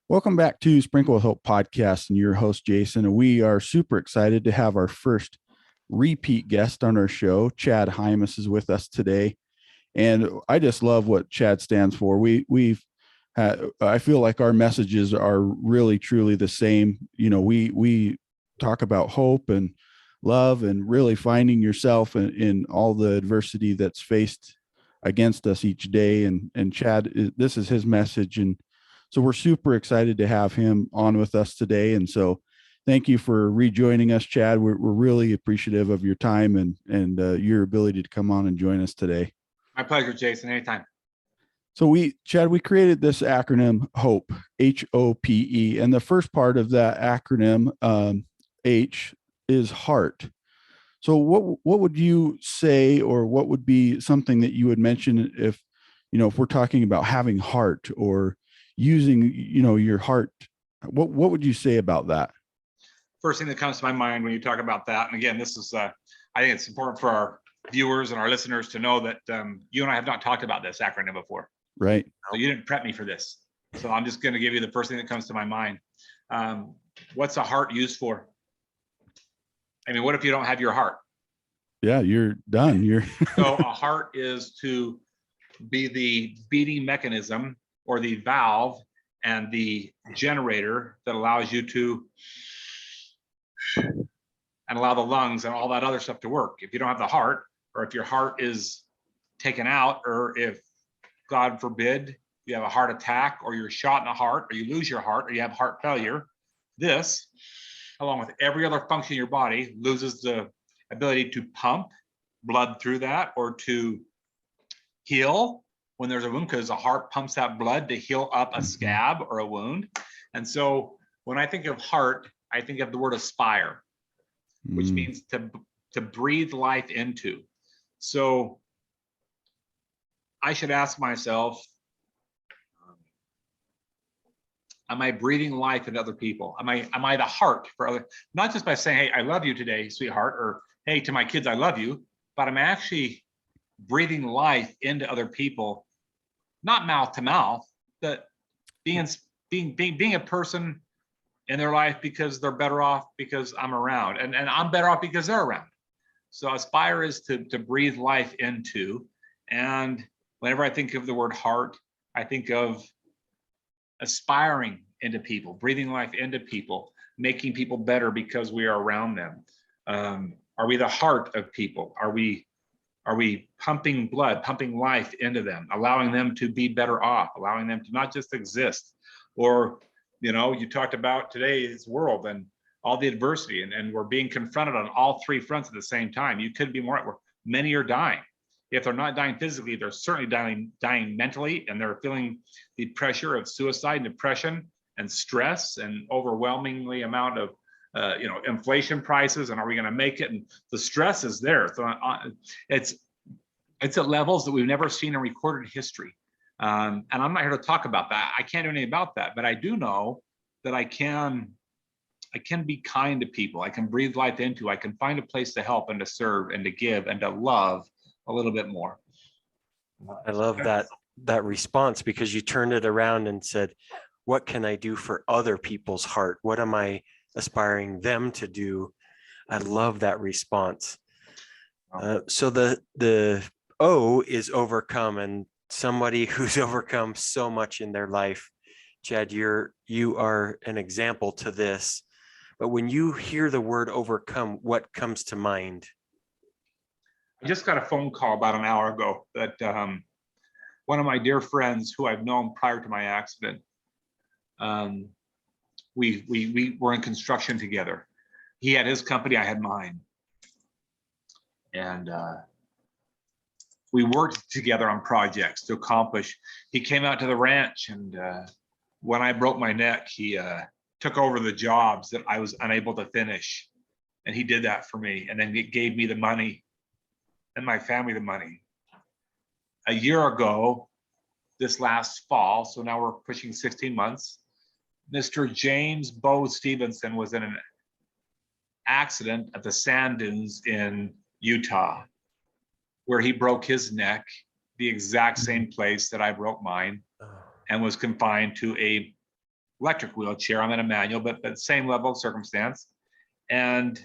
Welcome back to Sprinkle with Hope podcast and your host, Jason. And we are super excited to have our first repeat guest on our show. Chad Hymas is with us today. And I just love what Chad stands for. I feel like our messages are really, truly the same. You know, we talk about hope and love and really finding yourself in all the adversity that's faced against us each day. And Chad, this is his message. And so we're super excited to have him on with us today. And so thank you for rejoining us, Chad. We're really appreciative of your time and your ability to come on and join us today. My pleasure, Jason, anytime. So Chad, we created this acronym HOPE, H-O-P-E. And the first part of that acronym, H, is heart. So what would you say, or what would be something that you would mention if we're talking about having heart or using, your heart, what would you say about that? First thing that comes to my mind when you talk about that, and again, this is, I think it's important for our viewers and our listeners to know that you and I have not talked about this acronym before. Right. So you didn't prep me for this. So I'm just going to give you the first thing that comes to my mind. What's a heart used for? I mean, what if you don't have your heart? Yeah, you're done. So a heart is to be the beating mechanism or the valve and the generator that allows you to and allow the lungs and all that other stuff to work. If you don't have the heart, or if your heart is taken out, or if, God forbid, you have a heart attack, or you're shot in the heart, or you lose your heart, or you have heart failure, this, along with every other function in your body, loses the ability to pump blood through that or to heal when there's a wound, because the heart pumps that blood to heal up a scab or a wound. And so when I think of heart, I think of the word aspire, which means to breathe life into. So I should ask myself, am I breathing life into other people? Am I the heart for other, not just by saying, hey, I love you today, sweetheart, or hey, to my kids, I love you, but I'm actually breathing life into other people, not mouth to mouth, but being a person in their life because they're better off because I'm around, and I'm better off because they're around. So aspire is to breathe life into. And whenever I think of the word heart, I think of aspiring into people, breathing life into people, making people better because we are around them. Are we the heart of people? Are we pumping blood, pumping life into them, allowing them to be better off, allowing them to not just exist? Or, you talked about today's world and all the adversity, and we're being confronted on all three fronts at the same time. You couldn't be more, where many are dying. If they're not dying physically, they're certainly dying mentally, and they're feeling the pressure of suicide, depression, and stress, and overwhelmingly amount of inflation prices, and are we going to make it? And the stress is there. So it's at levels that we've never seen in recorded history. And I'm not here to talk about that. I can't do anything about that, but I do know that I can be kind to people. I can breathe life into. I can find a place to help and to serve and to give and to love a little bit more. I love that response, because you turned it around and said, what can I do for other people's heart? What am I aspiring them to do? I love that response. So the O is overcome, and somebody who's overcome so much in their life. Chad, you are an example to this. But when you hear the word overcome, what comes to mind? I just got a phone call about an hour ago that one of my dear friends who I've known prior to my accident, we were in construction together. He had his company, I had mine. And we worked together on projects to accomplish. He came out to the ranch, and when I broke my neck, he took over the jobs that I was unable to finish. And he did that for me. And then he gave me the money and my family the money. A year ago, this last fall, so now we're pushing 16 months, Mr. James Bo Stevenson was in an accident at the sand dunes in Utah, where he broke his neck, the exact same place that I broke mine, and was confined to a electric wheelchair. I'm in a manual, but same level of circumstance. And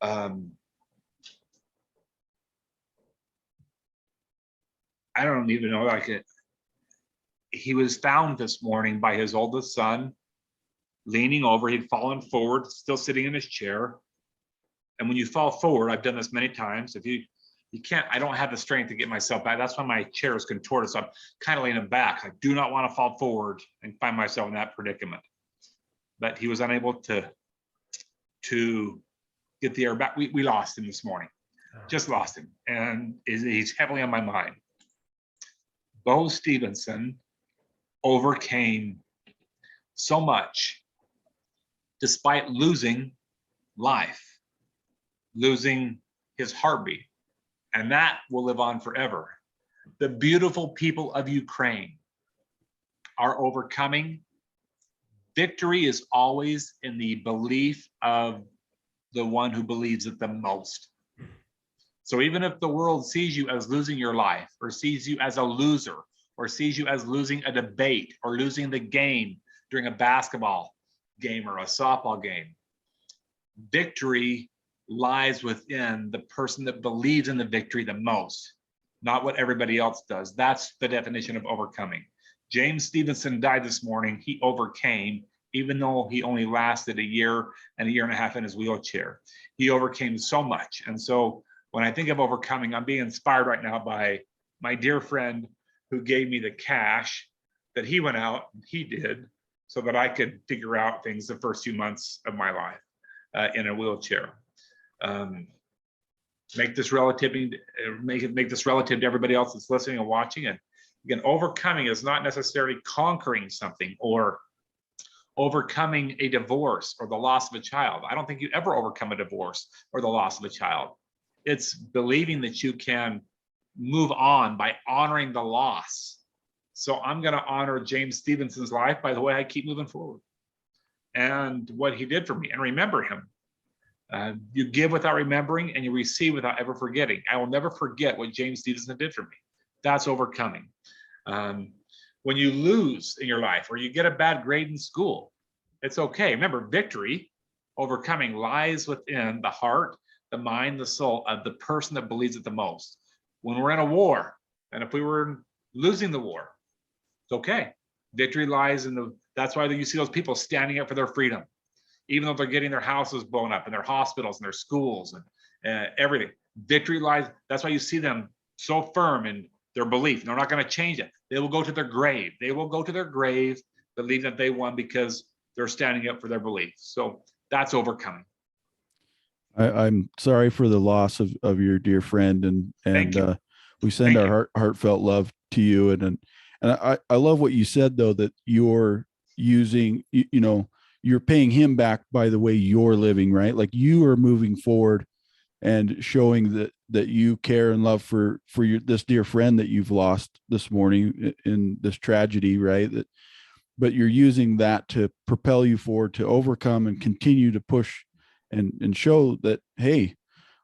I don't even know, he was found this morning by his oldest son, leaning over. He'd fallen forward, still sitting in his chair. And when you fall forward, I've done this many times. If you can't, I don't have the strength to get myself back. That's why my chair is contorted. So I'm kind of leaning back. I do not want to fall forward and find myself in that predicament. But he was unable to get the air back. We lost him this morning, just lost him. And he's heavily on my mind. Bo Stevenson overcame so much despite losing life, losing his heartbeat, and that will live on forever. The beautiful people of Ukraine are overcoming. Victory is always in the belief of the one who believes it the most. So even if the world sees you as losing your life, or sees you as a loser, or sees you as losing a debate, or losing the game during a basketball game or a softball game, victory lies within the person that believes in the victory the most, not what everybody else does. That's the definition of overcoming. James Stevenson died this morning. He overcame, even though he only lasted a year and a half in his wheelchair. He overcame so much. And so when I think of overcoming, I'm being inspired right now by my dear friend who gave me the cash that he went out and he did so that I could figure out things the first few months of my life in a wheelchair. Make this relative to everybody else that's listening and watching. And again, overcoming is not necessarily conquering something or overcoming a divorce or the loss of a child. I don't think you ever overcome a divorce or the loss of a child. It's believing that you can move on by honoring the loss. So I'm going to honor James Stevenson's life by the way I keep moving forward and what he did for me, and remember him. You give without remembering, and you receive without ever forgetting. I will never forget what James Stevenson did for me. That's overcoming. When you lose in your life or you get a bad grade in school, it's okay. Remember, victory, overcoming lies within the heart, the mind, the soul of the person that believes it the most. When we're in a war, and if we were losing the war, it's okay. Victory lies in that's why you see those people standing up for their freedom, even though they're getting their houses blown up and their hospitals and their schools and everything. Victory lies, that's why you see them so firm in their belief. They're not going to change it. They will go to their grave. They will go to their grave believing that they won because they're standing up for their beliefs. So that's overcoming. I'm sorry for the loss of your dear friend, and we send our heartfelt love to you. And I love what you said though, that you're using, you're paying him back by the way you're living, right? Like you are moving forward and showing that you care and love for this dear friend that you've lost this morning in this tragedy, right? But you're using that to propel you forward to overcome and continue to push and show that, hey,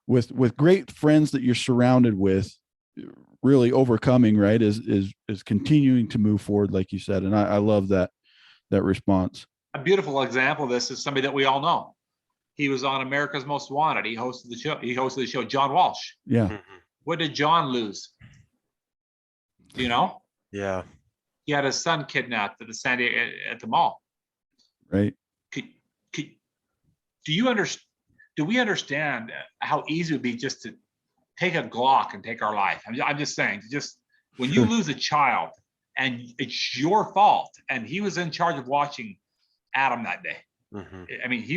with great friends that you're surrounded with, really overcoming, right, is continuing to move forward, like you said. And I love that response. A beautiful example of this is somebody that we all know. He was on America's Most Wanted. He hosted the show, John Walsh. Yeah. What did John lose? Do you know? Yeah. He had his son kidnapped at the mall. Right. Do we understand how easy it would be just to take a Glock and take our life? I'm just saying, just when you lose a child and it's your fault, and he was in charge of watching Adam that day. Mm-hmm. I mean,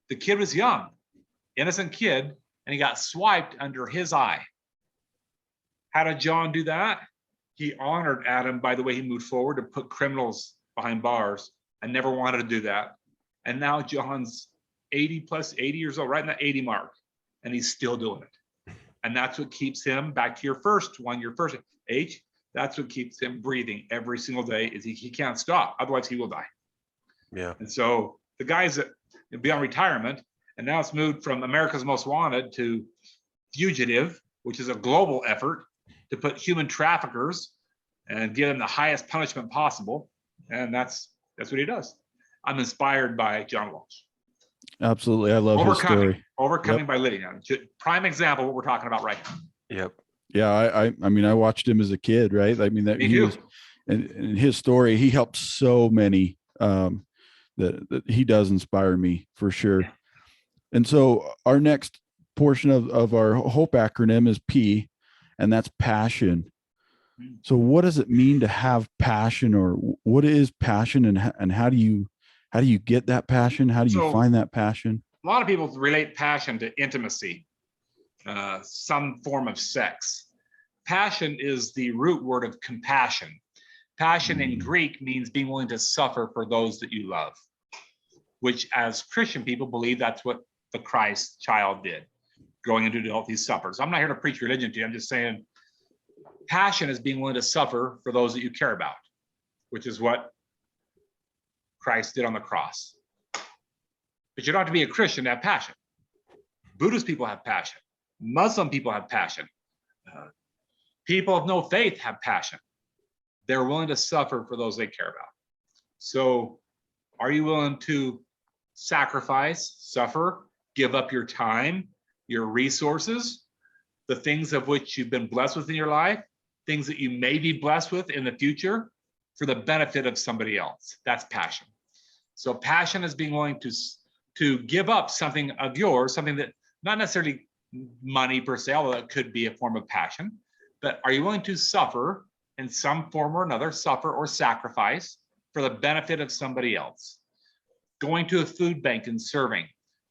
the kid was young, innocent kid, and he got swiped under his eye. How did John do that? He honored Adam by the way he moved forward to put criminals behind bars. I never wanted to do that. And now John's 80 years old, right in that 80 mark, and he's still doing it. And that's what keeps him, back to your first H, that's what keeps him breathing every single day, is he can't stop. Otherwise he will die. Yeah. And so the guys that be on retirement, and now it's moved from America's Most Wanted to Fugitive, which is a global effort to put human traffickers and give them the highest punishment possible. And that's That's what he does. I'm inspired by John Walsh. Absolutely. I love his story. Overcoming by living. Prime example of what we're talking about right now. Yep. Yeah. I mean, I watched him as a kid, right? I mean, that Me he too. was, and his story, he helped so many, that he does inspire me for sure. And so our next portion of our HOPE acronym is P, and that's passion. So what does it mean to have passion, or what is passion, and how do you get that passion? How do you find that passion? A lot of people relate passion to intimacy, some form of sex. Passion is the root word of compassion. Passion in Greek means being willing to suffer for those that you love, which as Christian people believe that's what the Christ child did. Growing into adult, he suffers. I'm not here to preach religion to you. I'm just saying passion is being willing to suffer for those that you care about, which is what Christ did on the cross. But you don't have to be a Christian to have passion. Buddhist people have passion. Muslim people have passion. People of no faith have passion. They're willing to suffer for those they care about. So are you willing to sacrifice, suffer, give up your time, your resources, the things of which you've been blessed with in your life, things that you may be blessed with in the future for the benefit of somebody else? That's passion. So passion is being willing to give up something of yours, something that not necessarily money per se, although it could be a form of passion, but are you willing to suffer in some form or another, suffer or sacrifice for the benefit of somebody else? Going to a food bank and serving,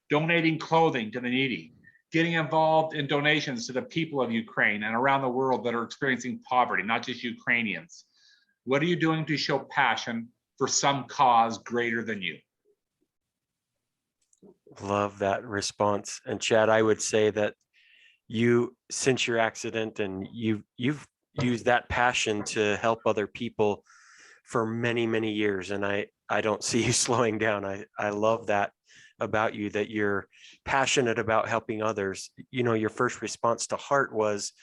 donating clothing to the needy, getting involved in donations to the people of Ukraine and around the world that are experiencing poverty, not just Ukrainians. What are you doing to show passion for some cause greater than you? Love that response. And Chad, I would say that you, since your accident, and you've used that passion to help other people for many, many years. And I don't see you slowing down. I love that about you, that you're passionate about helping others. You know, your first response to heart was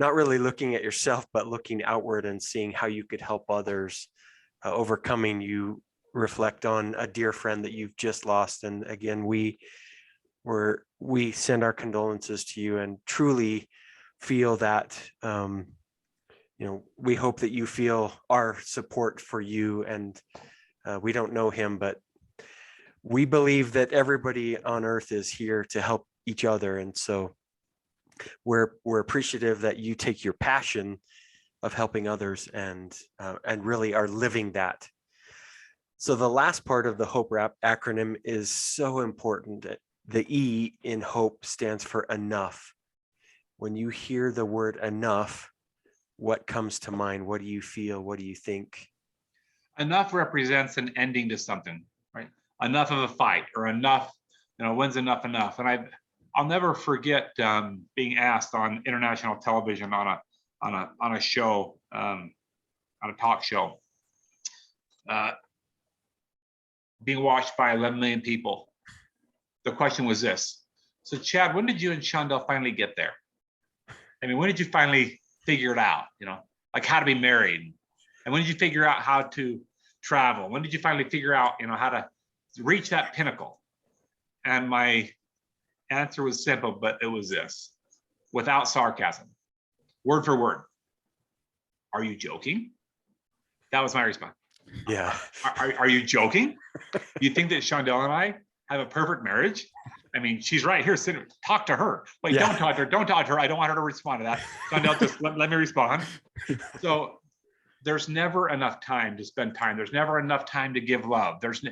not really looking at yourself, but looking outward and seeing how you could help others. Overcoming, you reflect on a dear friend that you've just lost. And again, we send our condolences to you and truly feel that, we hope that you feel our support for you. And we don't know him, but we believe that everybody on earth is here to help each other. And so we're appreciative that you take your passion of helping others and really are living that. So the last part of the HOPE acronym is so important. The E in HOPE stands for enough. When you hear the word enough, what comes to mind? What do you feel? What do you think? Enough represents an ending to something, right? Enough of a fight, or enough, when's enough enough? And I'll never forget being asked on international television on a show, on a talk show, being watched by 11 million people. The question was this: so Chad, when did you and Shondell finally get there? I mean, when did you finally figure it out? Like how to be married, and when did you figure out how to travel? When did you finally figure out, how to reach that pinnacle? And my answer was simple, but it was this, without sarcasm, word for word: are you joking? That was my response. Yeah. Are you joking? You think that Shondell and I have a perfect marriage? I mean, she's right here sitting. Talk to her. Wait, yeah. Don't talk to her. Don't talk to her. I don't want her to respond to that. Shondell, just let me respond. So there's never enough time to spend time. There's never enough time to give love. There's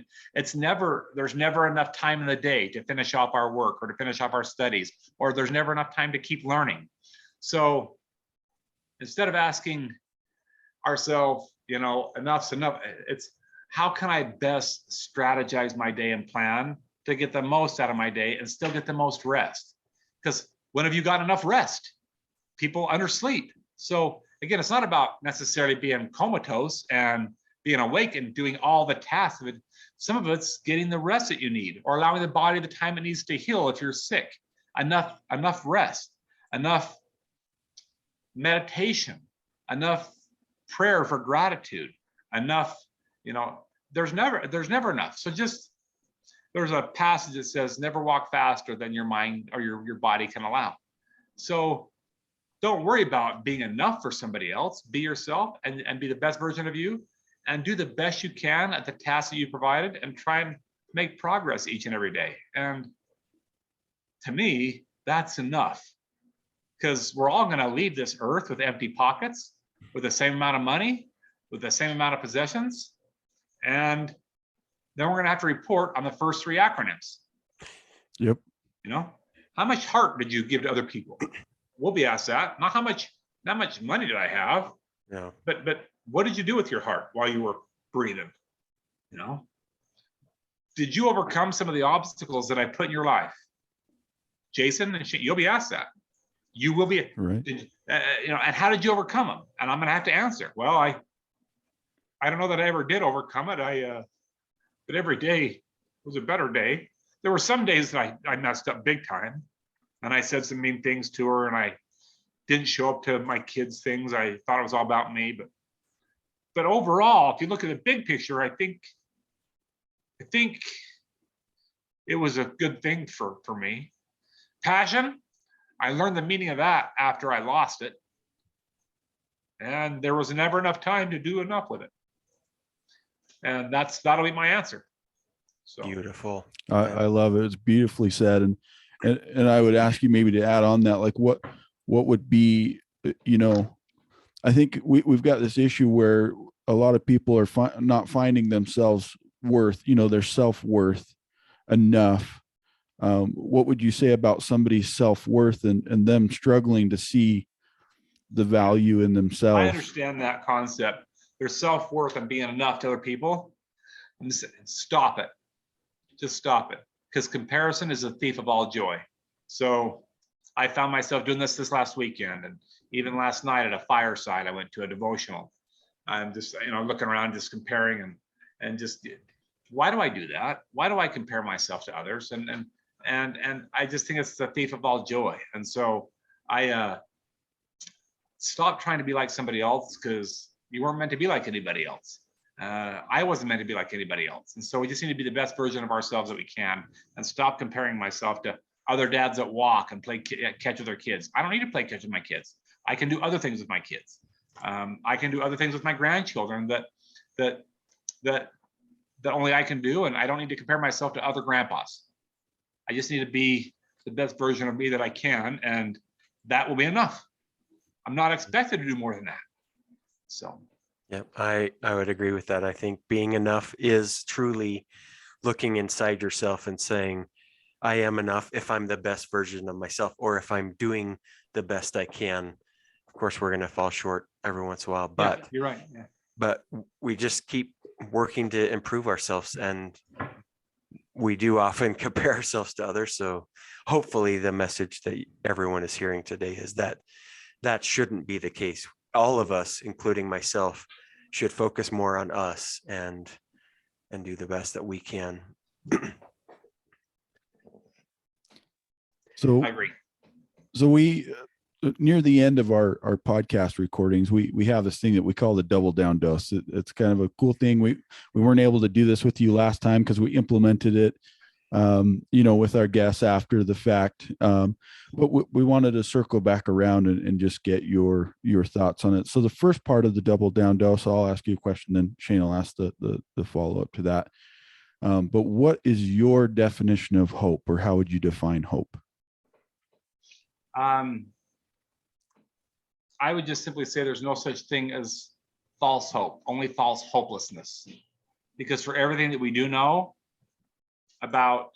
never enough time in the day to finish off our work or to finish off our studies, or there's never enough time to keep learning. So instead of asking ourselves, enough's enough, it's how can I best strategize my day and plan to get the most out of my day and still get the most rest? Because when have you got enough rest? People undersleep. So again, it's not about necessarily being comatose and being awake and doing all the tasks of it. Some of it's getting the rest that you need, or allowing the body the time it needs to heal if you're sick. Enough rest, enough meditation, enough prayer for gratitude, enough, there's never enough. So just, there's a passage that says, never walk faster than your mind or your body can allow. So don't worry about being enough for somebody else. Be yourself and be the best version of you, and do the best you can at the task that you provided, and try and make progress each and every day. And to me, that's enough, because we're all going to leave this earth with empty pockets, with the same amount of money, with the same amount of possessions. And then we're going to have to report on the first three acronyms. Yep. You know, how much heart did you give to other people? We'll be asked that. Not how much money did I have? Yeah. But what did you do with your heart while you were breathing? You know, did you overcome some of the obstacles that I put in your life? Jason, and you'll be asked that. You will be, Right. You know, and how did you overcome them? And I'm going to have to answer. Well, I don't know that I ever did overcome it. But every day was a better day. There were some days that I messed up big time, and I said some mean things to her, and I didn't show up to my kids' things. I thought it was all about me, but overall, if you look at the big picture, I think it was a good thing for me. Passion, I learned the meaning of that after I lost it, and there was never enough time to do enough with it. And that'll be my answer. So Beautiful. I love it. It's beautifully said. And I would ask you maybe to add on that, like what would be, you know, I think we've got this issue where a lot of people are not finding themselves worth, you know, their self-worth enough. What would you say about somebody's self-worth and them struggling to see the value in themselves? I understand that concept. Their self-worth and being enough to other people. And stop it. Just stop it. Because comparison is a thief of all joy. So I found myself doing this last weekend, and even last night at a fireside, I went to a devotional. I'm just, you know, looking around, just comparing and just, why do I do that? Why do I compare myself to others? And I just think it's the thief of all joy. And so I stopped trying to be like somebody else, because you weren't meant to be like anybody else. I wasn't meant to be like anybody else. And so we just need to be the best version of ourselves that we can, and stop comparing myself to other dads that walk and play catch with their kids. I don't need to play catch with my kids. I can do other things with my kids. I can do other things with my grandchildren that only I can do, and I don't need to compare myself to other grandpas. I just need to be the best version of me that I can, and that will be enough. I'm not expected to do more than that. So. Yeah, I would agree with that. I think being enough is truly looking inside yourself and saying, I am enough if I'm the best version of myself, or if I'm doing the best I can. Of course, we're going to fall short every once in a while, but yeah, you're right. Yeah. But we just keep working to improve ourselves, and we do often compare ourselves to others. So hopefully the message that everyone is hearing today is that that shouldn't be the case. All of us, including myself, should focus more on us and do the best that we can. So I agree. So we, near the end of our podcast recordings, we have this thing that we call the double down dose. It's kind of a cool thing. We weren't able to do this with you last time because we implemented it, you know, with our guests after the fact. But we wanted to circle back around and just get your thoughts on it. So the first part of the double down dose, I'll ask you a question, then Shane will ask the follow up to that. But what is your definition of hope, or how would you define hope? I would just simply say there's no such thing as false hope, only false hopelessness. Because for everything that we do know about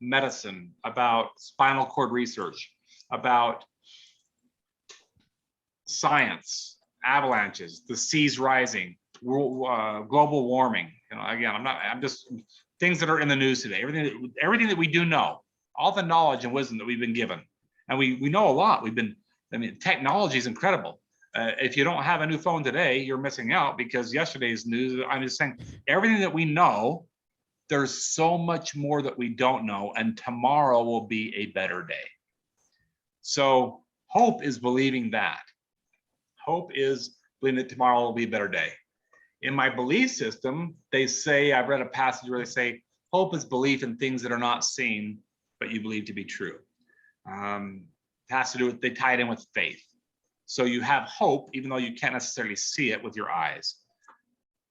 medicine, about spinal cord research, about science, avalanches, the seas rising, global warming, you know, again, I'm just things that are in the news today, everything that we do know, all the knowledge and wisdom that we've been given. And we know a lot. Technology is incredible. If you don't have a new phone today, you're missing out, because yesterday's news, I'm just saying, everything that we know, there's so much more that we don't know, and tomorrow will be a better day. So hope is believing that. Hope is believing that tomorrow will be a better day. In my belief system, they say, I've read a passage where they say, hope is belief in things that are not seen, but you believe to be true. It has to do with, they tie it in with faith. So you have hope, even though you can't necessarily see it with your eyes.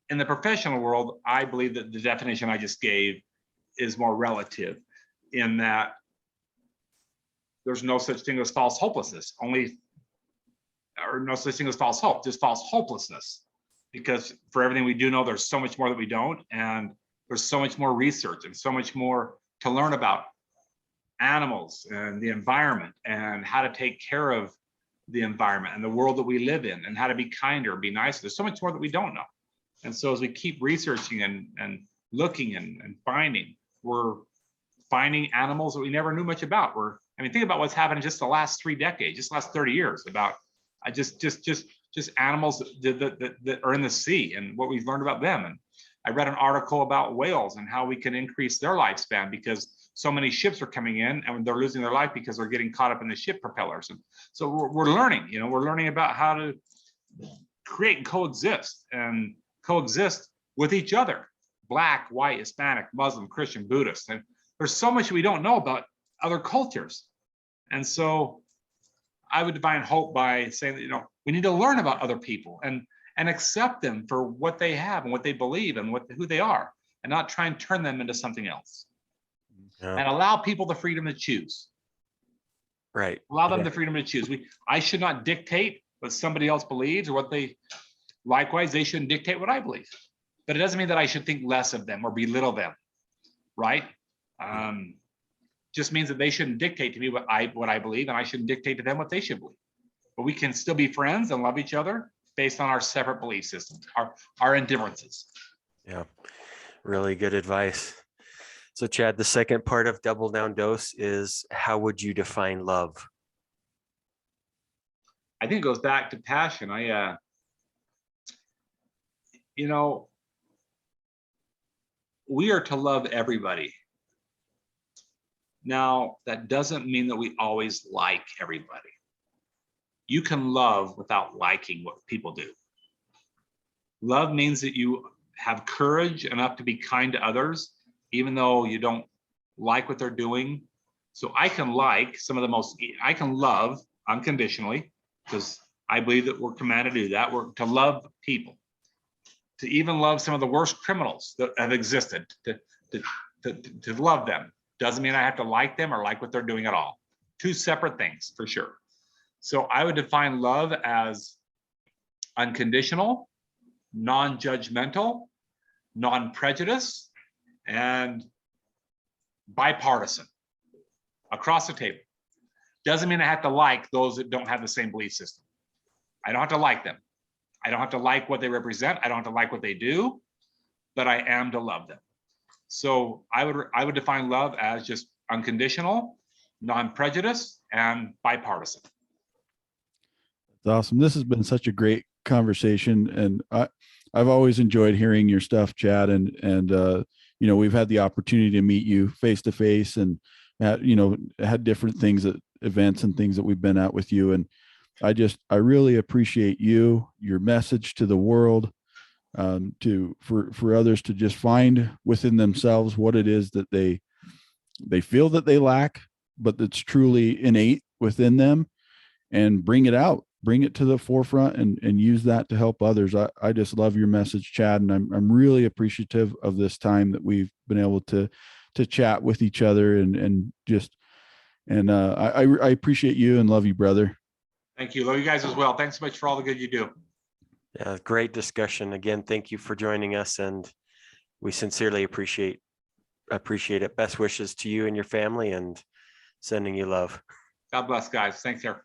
In the professional world, I believe that the definition I just gave is more relative, in that there's no such thing as false hopelessness, or no such thing as false hope, just false hopelessness. Because for everything we do know, there's so much more that we don't, and there's so much more research and so much more to learn about animals and the environment and how to take care of the environment and the world that we live in and how to be kinder, be nicer. There's so much more that we don't know. And so as we keep researching and looking and finding, we're finding animals that we never knew much about. I mean, think about what's happened in just the last 3 decades, just the last 30 years about just animals that are in the sea and what we've learned about them. And I read an article about whales and how we can increase their lifespan because so many ships are coming in and they're losing their life because they're getting caught up in the ship propellers. And so we're learning, we're learning about how to create and coexist with each other, Black, white, Hispanic, Muslim, Christian, Buddhist. And there's so much we don't know about other cultures. And so I would define hope by saying that, we need to learn about other people and accept them for what they have and what they believe and who they are, and not try and turn them into something else. Yeah. And allow people the freedom to choose. Right. Allow them the freedom to choose. I should not dictate what somebody else believes or what they, likewise, they shouldn't dictate what I believe. But it doesn't mean that I should think less of them or belittle them, right? Just means that they shouldn't dictate to me what I believe, and I shouldn't dictate to them what they should believe. But we can still be friends and love each other based on our separate belief systems, our indifferences. Yeah, really good advice. So Chad, the second part of Double Down Dose is, how would you define love? I think it goes back to passion. We are to love everybody. Now, that doesn't mean that we always like everybody. You can love without liking what people do. Love means that you have courage enough to be kind to others, even though you don't like what they're doing. So I can love unconditionally, because I believe that we're commanded to do that. We're to love people, to even love some of the worst criminals that have existed, to love them. Doesn't mean I have to like them or like what they're doing at all. Two separate things for sure. So I would define love as unconditional, non-judgmental, non-prejudice, and bipartisan across the table. Doesn't mean I have to like those that don't have the same belief system. I don't have to like them. I don't have to like what they represent. I don't have to like what they do, but I am to love them. So I would define love as just unconditional, non-prejudice, and bipartisan. That's awesome. This has been such a great conversation, and I've always enjoyed hearing your stuff, Chad. And we've had the opportunity to meet you face to face, and had different things at events and things that we've been at with you. And I really appreciate your message to the world, for others to just find within themselves what it is that they feel that they lack, but that's truly innate within them, and bring it out, bring it to the forefront, and use that to help others. I just love your message, Chad, and I'm really appreciative of this time that we've been able to chat with each other, I appreciate you and love you, brother. Thank you. Love you guys as well. Thanks so much for all the good you do. Yeah, great discussion. Again, thank you for joining us, and we sincerely appreciate it. Best wishes to you and your family, and sending you love. God bless, guys. Thanks, sir.